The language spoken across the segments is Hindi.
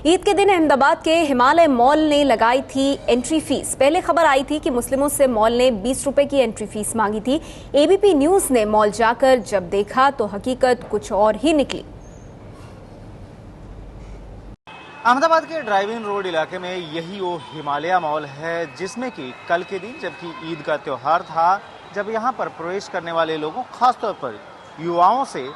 ईद के दिन अहमदाबाद के हिमालय मॉल ने लगाई थी एंट्री फीस। पहले खबर आई थी कि मुस्लिमों से मॉल ने 20 रुपए की एंट्री फीस मांगी थी। एबीपी न्यूज ने मॉल जाकर जब देखा तो हकीकत कुछ और ही निकली। अहमदाबाद के ड्राइविंग रोड इलाके में यही वो हिमालय मॉल है जिसमें कि कल के दिन जबकि ईद का त्यौहार था, जब यहाँ पर प्रवेश करने वाले लोगों खासतौर पर युवाओं से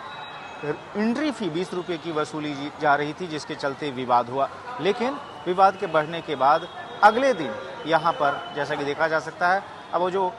एंट्री फी 20 रुपये की वसूली जा रही थी, जिसके चलते विवाद हुआ। लेकिन विवाद के बढ़ने के बाद अगले दिन यहाँ पर जैसा कि देखा जा सकता है, अब वो जो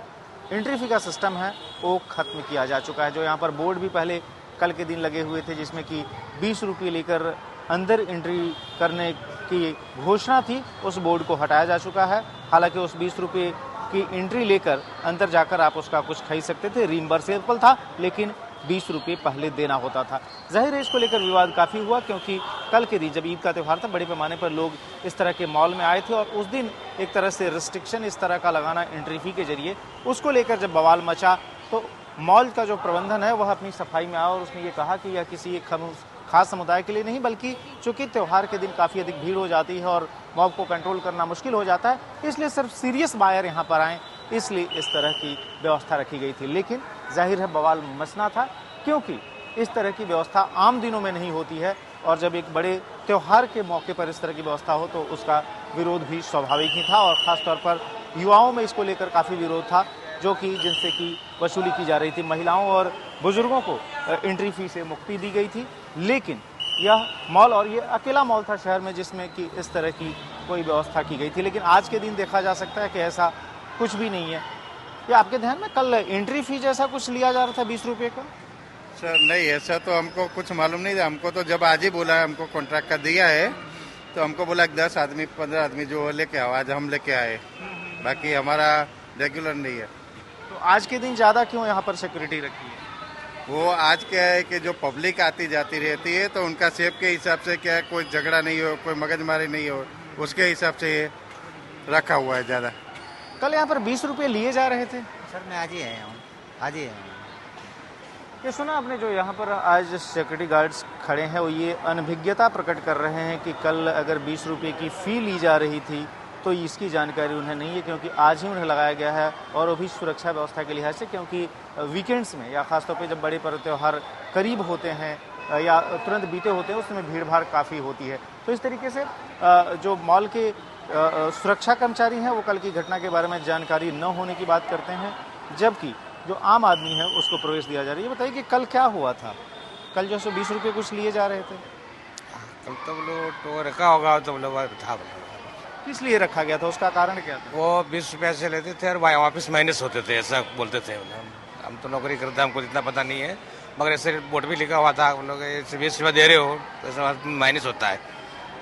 एंट्री फी का सिस्टम है वो ख़त्म किया जा चुका है। जो यहाँ पर बोर्ड भी पहले कल के दिन लगे हुए थे जिसमें कि 20 रुपये लेकर अंदर एंट्री करने की घोषणा थी, उस बोर्ड को हटाया जा चुका है। हालांकि उस 20 रुपये की एंट्री लेकर अंदर जाकर आप उसका कुछ खरीद सकते थे, रीइंबर्सेबल था, लेकिन 20 रुपये पहले देना होता था। जाहिर है इसको लेकर विवाद काफ़ी हुआ, क्योंकि कल के दिन जब ईद का त्यौहार था, बड़े पैमाने पर लोग इस तरह के मॉल में आए थे और उस दिन एक तरह से रिस्ट्रिक्शन इस तरह का लगाना एंट्री फी के जरिए, उसको लेकर जब बवाल मचा तो मॉल का जो प्रबंधन है वह अपनी सफाई में आया और उसने ये कहा कि यह किसी एक खास समुदाय के लिए नहीं, बल्कि चूंकि त्यौहार के दिन काफ़ी अधिक भीड़ हो जाती है और मॉब को कंट्रोल करना मुश्किल हो जाता है, इसलिए सिर्फ सीरियस बायर यहाँ पर आएँ, इसलिए इस तरह की व्यवस्था रखी गई थी। लेकिन जाहिर है बवाल मचना था, क्योंकि इस तरह की व्यवस्था आम दिनों में नहीं होती है और जब एक बड़े त्यौहार के मौके पर इस तरह की व्यवस्था हो तो उसका विरोध भी स्वाभाविक ही था। और ख़ासतौर पर युवाओं में इसको लेकर काफ़ी विरोध था, जो कि जिनसे कि वसूली की जा रही थी। महिलाओं और बुजुर्गों को एंट्री फी से मुक्ति दी गई थी। लेकिन यह मॉल, और ये अकेला मॉल था शहर में जिसमें कि इस तरह की कोई व्यवस्था की गई थी। लेकिन आज के दिन देखा जा सकता है कि ऐसा कुछ भी नहीं है। ये आपके ध्यान में कल एंट्री फी जैसा कुछ लिया जा रहा था 20 रुपये का? सर नहीं, ऐसा तो हमको कुछ मालूम नहीं था। हमको तो जब आज ही बोला है, हमको कॉन्ट्रैक्ट का दिया है, तो हमको बोला 10 आदमी 15 आदमी जो लेके आओ, आज हम लेके आए, बाकी हमारा रेगुलर नहीं है। तो आज के दिन ज़्यादा क्यों यहाँ पर सिक्योरिटी रखी है? वो आज क्या है कि जो पब्लिक आती जाती रहती है तो उनका सेफ के हिसाब से क्या है, कोई झगड़ा नहीं हो, कोई मगजमारी नहीं हो, उसके हिसाब से ये रखा हुआ है ज़्यादा। कल यहाँ पर 20 रुपये लिए जा रहे थे? सर मैं आज ही आया हूँ, आज ही आया हूँ। ये सुना आपने, जो यहाँ पर आज सिक्योरिटी गार्ड्स खड़े हैं वो ये अनभिज्ञता प्रकट कर रहे हैं कि कल अगर 20 रुपये की फ़ी ली जा रही थी तो इसकी जानकारी उन्हें नहीं है, क्योंकि आज ही उन्हें लगाया गया है, और वो भी सुरक्षा व्यवस्था के लिहाज से, क्योंकि वीकेंड्स में या ख़ासतौर पे जब बड़े पर्व त्यौहार करीब होते हैं या तुरंत बीते होते हैं, उसमें भीड़ भाड़ काफ़ी होती है। तो इस तरीके से जो मॉल के सुरक्षा कर्मचारी हैं वो कल की घटना के बारे में जानकारी न होने की बात करते हैं, जबकि जो आम आदमी है उसको प्रवेश दिया जा रहा है। ये बताइए कि कल क्या हुआ था? कल जो 20 रुपये कुछ लिए जा रहे थे? कल तो बोलो तो रखा होगा, तो बोलो था। किस लिए रखा गया था, उसका कारण क्या था? वो 20 रुपये से लेते थे और वापस माइनस होते थे, ऐसा बोलते थे। हम तो नौकरी करते हैं, हमको इतना पता नहीं है, मगर ऐसे बोर्ड भी लिखा हुआ था, हम लोग 20 रुपये दे रहे हो तो ऐसा माइनस होता है,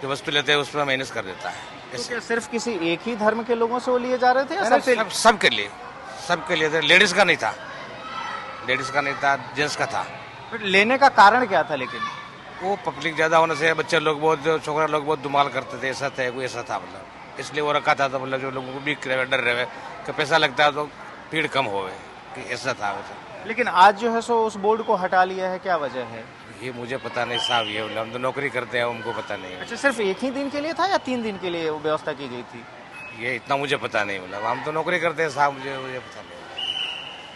जो वस्तु लेते हैं उस पर माइनस कर देता है। तो क्या सिर्फ किसी एक ही धर्म के लोगों से वो लिए जा रहे थे या सबके लिए? सबके लिए। लेडीज का नहीं था, लेडीज का नहीं था, जेंट्स का था। फिर लेने का कारण क्या था? लेकिन वो पब्लिक ज्यादा होने से बच्चे लोग बहुत, छोकरा लोग बहुत धुमाल करते थे, ऐसा था, कोई ऐसा था, मतलब इसलिए वो रखा था। तो मतलब जो लोगों को भी डर रहे कि पैसा लगता है तो भीड़ कम हो, कि ऐसा था वैसा। लेकिन आज जो है सो उस बोर्ड को हटा लिया है, क्या वजह है? ये मुझे पता नहीं साहब, ये हम तो नौकरी करते हैं, हमको पता नहीं है। अच्छा, सिर्फ एक ही दिन के लिए था या 3 दिन के लिए वो व्यवस्था की गई थी? ये इतना मुझे पता नहीं, मतलब हम तो नौकरी करते हैं साहब, मुझे पता नहीं।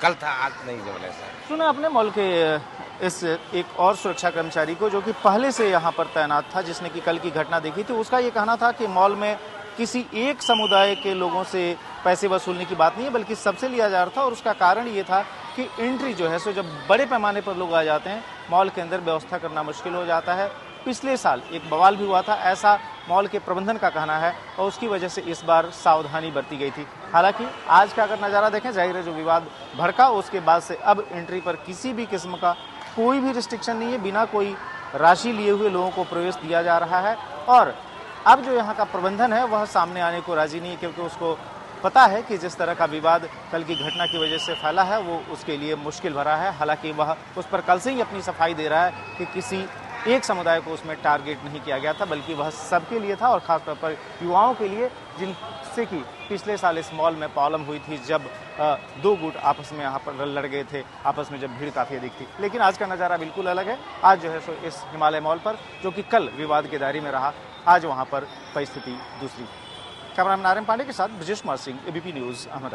कल था, आज नहीं जो बोले साहब। सुना आपने मॉल के इस एक और सुरक्षा कर्मचारी को, जो कि पहले से यहाँ पर तैनात था, जिसने कि कल की घटना देखी थी, उसका ये कहना था कि मॉल में किसी एक समुदाय के लोगों से पैसे वसूलने की बात नहीं है, बल्कि सबसे लिया जा रहा था। और उसका कारण ये था कि एंट्री जो है सो जब बड़े पैमाने पर लोग आ जाते हैं मॉल के अंदर, व्यवस्था करना मुश्किल हो जाता है। पिछले साल एक बवाल भी हुआ था, ऐसा मॉल के प्रबंधन का कहना है, और उसकी वजह से इस बार सावधानी बरती गई थी। हालांकि आज का अगर नज़ारा देखें, जाहिर है जो विवाद भड़का उसके बाद से अब एंट्री पर किसी भी किस्म का कोई भी रिस्ट्रिक्शन नहीं है, बिना कोई राशि लिए हुए लोगों को प्रवेश दिया जा रहा है। और अब जो यहाँ का प्रबंधन है वह सामने आने को राजी नहीं है, क्योंकि उसको पता है कि जिस तरह का विवाद कल की घटना की वजह से फैला है वो उसके लिए मुश्किल भरा है। हालांकि वह उस पर कल से ही अपनी सफाई दे रहा है कि किसी एक समुदाय को उसमें टारगेट नहीं किया गया था, बल्कि वह सबके लिए था, और ख़ासतौर पर युवाओं के लिए, जिनसे कि पिछले साल इस मॉल में प्रॉब्लम हुई थी जब 2 गुट आपस में यहाँ पर लड़ गए थे, आपस में जब भीड़ काफ़ी अधिक थी। लेकिन आज का नज़ारा बिल्कुल अलग है। आज जो है सो इस हिमालय मॉल पर, जो कि कल विवाद के दायरे में रहा, आज वहाँ पर परिस्थिति दूसरी। कैमरामैन आर्यन पांडे के साथ ब्रजेश कुमार सिंह, एबीपी न्यूज़, अहमदाबाद।